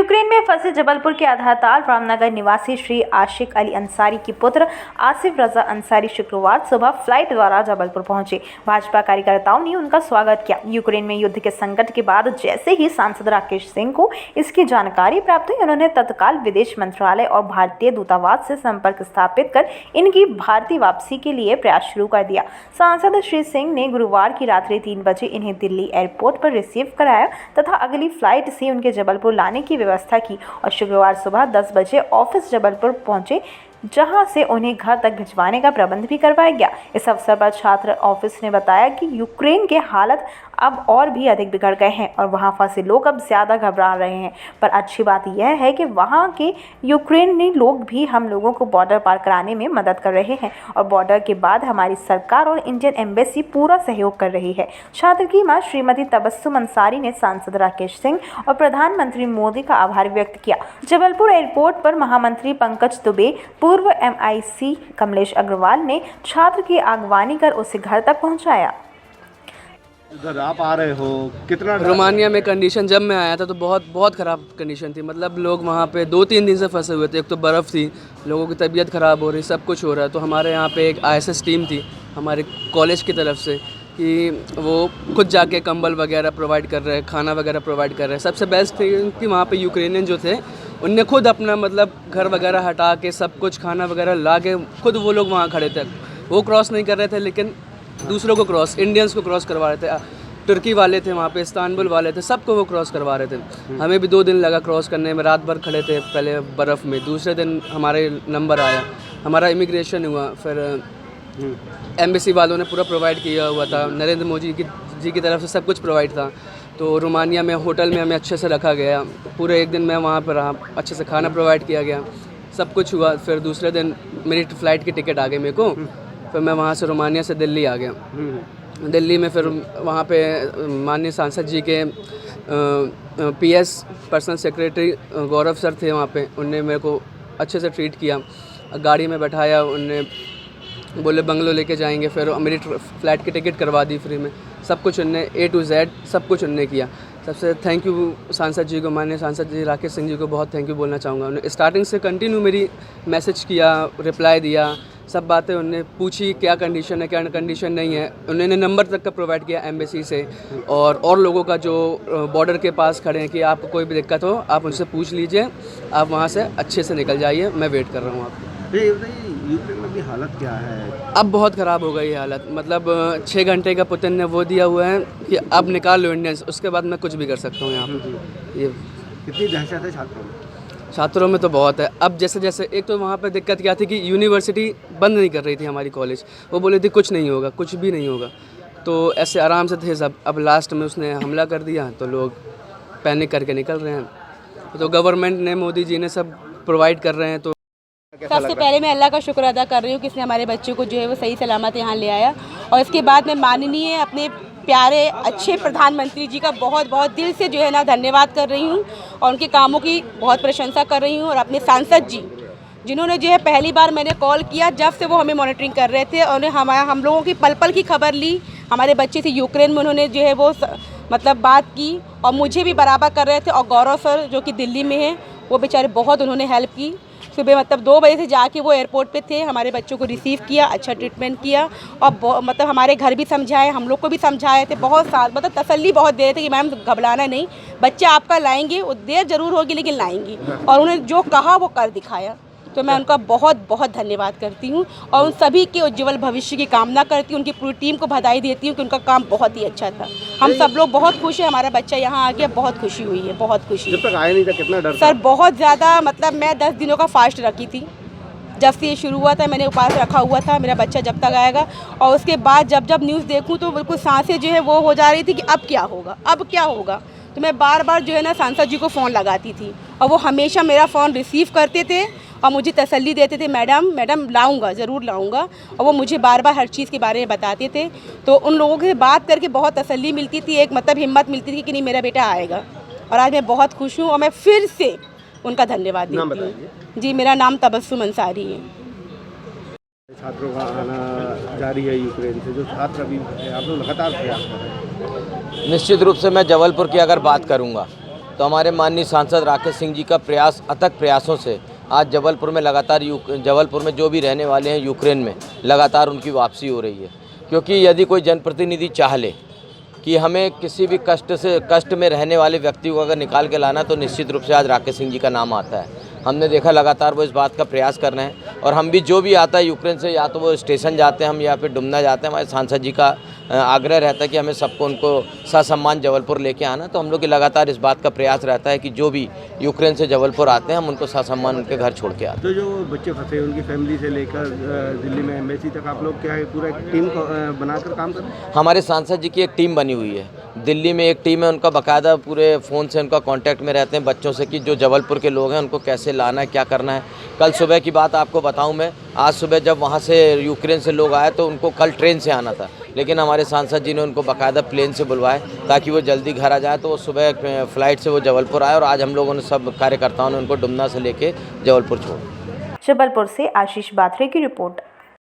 Ukraine में फंसे जबलपुर के आधारताल रामनगर निवासी श्री आशिक अली अंसारी की पुत्र आसिफ रजा अंसारी शुक्रवार सुबह फ्लाइट द्वारा जबलपुर पहुंचे। भाजपा कार्यकर्ताओं ने उनका स्वागत किया। यूक्रेन में युद्ध के संकट के बाद जैसे ही सांसद राकेश सिंह को इसकी जानकारी प्राप्त हुई, उन्होंने तत्काल विदेश मंत्रालय और भारतीय दूतावास से संपर्क स्थापित कर इनकी भारतीय वापसी के लिए प्रयास शुरू कर दिया। सांसद श्री सिंह ने गुरुवार की रात्रि 3 बजे इन्हें दिल्ली एयरपोर्ट पर रिसीव कराया तथा अगली फ्लाइट से उनके जबलपुर लाने की व्यवस्था की और शुक्रवार सुबह 10 बजे ऑफिस जबलपुर पहुंचे, जहां से उन्हें घर तक भिजवाने का प्रबंध भी करवाया गया। इस अवसर पर छात्र ऑफिस ने बताया कि यूक्रेन के हालत अब और भी अधिक बिगड़ गए हैं और वहां फंसे लोग अब ज़्यादा घबरा रहे हैं। पर अच्छी बात यह है कि वहां के यूक्रेनी लोग भी हम लोगों को बॉर्डर पार कराने में मदद कर रहे हैं और बॉर्डर के बाद हमारी सरकार और इंडियन एम्बेसी पूरा सहयोग कर रही है। छात्र की मां श्रीमती तबस्सुम अंसारी ने सांसद राकेश सिंह और प्रधानमंत्री मोदी का आभार व्यक्त किया। जबलपुर एयरपोर्ट पर महामंत्री पंकज दुबे, पूर्व MIC कमलेश अग्रवाल ने छात्र की अगवानी कर उसे घर तक पहुंचाया। इधर आप आ रहे हो, कितना रोमानिया में कंडीशन जब मैं आया था तो बहुत ख़राब कंडीशन थी। मतलब लोग वहाँ पे 2-3 दिन से फंसे हुए थे। एक तो बर्फ़ थी, लोगों की तबीयत ख़राब हो रही, सब कुछ हो रहा है। तो हमारे यहाँ पे एक ISS टीम थी हमारे कॉलेज की तरफ से कि वो खुद जाके कंबल वगैरह प्रोवाइड कर रहे हैं, खाना वगैरह प्रोवाइड कर रहे हैं। सबसे बेस्ट थी कि वहाँ पे यूक्रेनियन जो थे उनने खुद अपना मतलब घर वगैरह हटा के सब कुछ खाना वगैरह ला के खुद वो लोग वहाँ खड़े थे। वो क्रॉस नहीं कर रहे थे लेकिन दूसरों को क्रॉस, इंडियंस को क्रॉस करवा रहे थे। तुर्की वाले थे वहाँ पे, इस्तांबुल वाले थे, सबको वो क्रॉस करवा रहे थे। हमें भी 2 दिन लगा क्रॉस करने में, रात भर खड़े थे पहले बर्फ़ में। दूसरे दिन हमारे नंबर आया, हमारा इमिग्रेशन हुआ, फिर एम्बेसी वालों ने पूरा प्रोवाइड किया हुआ था। नरेंद्र मोदी जी की तरफ से सब कुछ प्रोवाइड था। तो रोमानिया में होटल में हमें अच्छे से रखा गया। पूरे एक दिन मैं वहाँ पर रहा, अच्छे से खाना प्रोवाइड किया गया, सब कुछ हुआ। फिर दूसरे दिन मेरी फ़्लाइट की टिकट आ गई मेरे को। फिर मैं वहाँ से रोमानिया से दिल्ली आ गया। दिल्ली में फिर वहाँ पे माननीय सांसद जी के PS पर्सनल सेक्रेटरी गौरव सर थे वहाँ पे। उनने मेरे को अच्छे से ट्रीट किया, गाड़ी में बैठाया, उनने बोले बंगलो लेके जाएंगे। फिर मेरी फ़्लाइट की टिकट करवा दी फ्री में। सब कुछ उनने A to Z सब कुछ उनने किया। सबसे थैंक यू सांसद जी को, माननीय सांसद जी राकेश सिंह जी को बहुत थैंक यू बोलना चाहूँगा। उन्होंने स्टार्टिंग से कंटिन्यू मेरी मैसेज किया, रिप्लाई दिया, सब बातें उनने पूछी, क्या कंडीशन है क्या कंडीशन नहीं है। उन्होंने नंबर तक का प्रोवाइड किया एम्बेसी से और लोगों का जो बॉर्डर के पास खड़े हैं कि आपको कोई भी दिक्कत हो आप उनसे पूछ लीजिए, आप वहाँ से अच्छे से निकल जाइए, मैं वेट कर रहा हूँ आपको। यूक्रेन में भी हालत क्या है? अब बहुत ख़राब हो गई हालत। मतलब 6 घंटे का पुतिन ने वो दिया हुआ है कि अब निकाल लो इंडियंस, उसके बाद मैं कुछ भी कर सकता हूँ यहाँ पर। ये कितनी दहशत है छात्रों में? छात्रों में तो बहुत है। अब जैसे जैसे एक तो वहाँ पे दिक्कत क्या थी कि यूनिवर्सिटी बंद नहीं कर रही थी हमारी कॉलेज। वो बोले थे कुछ नहीं होगा, कुछ भी नहीं होगा। तो ऐसे आराम से थे सब। अब लास्ट में उसने हमला कर दिया तो लोग पैनिक करके निकल रहे हैं। तो गवर्नमेंट ने, मोदी जी ने सब प्रोवाइड कर रहे हैं। तो सबसे पहले मैं अल्लाह का शुक्र अदा कर रही हूँ कि इसने हमारे बच्चों को जो है वो सही सलामत यहाँ ले आया। और इसके बाद मैं माननीय अपने प्यारे अच्छे प्रधानमंत्री जी का बहुत बहुत दिल से जो है ना धन्यवाद कर रही हूँ और उनके कामों की बहुत प्रशंसा कर रही हूँ। और अपने सांसद जी जिन्होंने जो है पहली बार मैंने कॉल किया जब से वो हमें मॉनिटरिंग कर रहे थे और हम लोगों की पल पल की खबर ली। हमारे बच्चे थे यूक्रेन में, उन्होंने जो है वो मतलब बात की और मुझे भी बराबर कर रहे थे। और गौरव सर जो कि दिल्ली में हैं, वो बेचारे बहुत उन्होंने हेल्प की। सुबह मतलब 2 बजे से जाके वो एयरपोर्ट पे थे, हमारे बच्चों को रिसीव किया, अच्छा ट्रीटमेंट किया और मतलब हमारे घर भी समझाए, हम लोग को भी समझाए थे। बहुत साथ मतलब तसल्ली बहुत दे रहे थे कि मैम घबराना नहीं, बच्चे आपका लाएंगे, देर ज़रूर होगी लेकिन लाएंगी। और उन्होंने जो कहा वो कर दिखाया। तो मैं उनका बहुत बहुत धन्यवाद करती हूँ और उन सभी के उज्ज्वल भविष्य की कामना करती हूँ। उनकी पूरी टीम को बधाई देती हूँ कि उनका काम बहुत ही अच्छा था। हम सब लोग बहुत खुश हैं, हमारा बच्चा यहाँ आ गया, बहुत खुशी हुई है, बहुत खुशी। जब तक आया नहीं था कितना डर सर बहुत ज़्यादा, मतलब मैं 10 दिनों का फास्ट रखी थी। जब से ये शुरू हुआ था मैंने उपवास रखा हुआ था, मेरा बच्चा जब तक आएगा। और उसके बाद जब न्यूज़ देखूँ तो बिल्कुल सांसें जो है वो हो जा रही थी कि अब क्या होगा, अब क्या होगा। तो मैं बार बार जो है ना सांसद जी को फ़ोन लगाती थी और वो हमेशा मेरा फ़ोन रिसीव करते थे और मुझे तसल्ली देते थे, मैडम लाऊंगा, ज़रूर लाऊंगा। और वो मुझे बार बार हर चीज़ के बारे में बताते थे। तो उन लोगों से बात करके बहुत तसल्ली मिलती थी, एक मतलब हिम्मत मिलती थी कि नहीं मेरा बेटा आएगा। और आज मैं बहुत खुश हूँ और मैं फिर से उनका धन्यवाद देती हूँ। जी, मेरा नाम तबस्सुम अंसारी है। छात्रों का आना जारी है यूक्रेन से, जो छात्र अभी आप लोग लगातार प्रयास कर रहे हैं। निश्चित रूप से मैं जबलपुर की अगर बात करूंगा तो हमारे माननीय सांसद राकेश सिंह जी का प्रयास, अथक प्रयासों से आज जबलपुर में लगातार जबलपुर में जो भी रहने वाले हैं यूक्रेन में लगातार उनकी वापसी हो रही है। क्योंकि यदि कोई जनप्रतिनिधि चाह ले कि हमें किसी भी कष्ट में रहने वाले व्यक्ति को अगर निकाल के लाना, तो निश्चित रूप से आज राकेश सिंह जी का नाम आता है। हमने देखा लगातार वो इस बात का प्रयास कर रहे हैं, और हम भी जो भी आता है यूक्रेन से, या तो वो स्टेशन जाते हैं हम या फिर डुमना जाते हैं, हमारे सांसद जी का आग्रह रहता है कि हमें सबको उनको ससम्मान जबलपुर लेके आना। तो हम लोग की लगातार इस बात का प्रयास रहता है कि जो भी यूक्रेन से जबलपुर आते हैं हम उनको ससम्मान उनके घर छोड़ के आते हैं। तो जो बच्चे फंसे हैं उनकी फैमिली से लेकर दिल्ली में एम्बेसी तक आप लोग क्या है पूरा एक टीम बनाकर काम कर रहे हैं? हमारे सांसद जी की एक टीम बनी हुई है, दिल्ली में एक टीम है, उनका बाकायदा पूरे फ़ोन से उनका कांटेक्ट में रहते हैं बच्चों से कि जो जबलपुर के लोग हैं उनको कैसे लाना है, क्या करना है। कल सुबह की बात आपको बताऊं मैं, आज सुबह जब वहां से यूक्रेन से लोग आए तो उनको कल ट्रेन से आना था, लेकिन हमारे सांसद जी ने उनको बाकायदा प्लेन से बुलवाए ताकि वो जल्दी घर आ जाए। तो वो सुबह फ्लाइट से वो जबलपुर आए, और आज हम लोगों ने सब कार्यकर्ताओं ने उनको डुमना से लेके जबलपुर छोड़ा। जबलपुर से आशीष बाथरे की रिपोर्ट।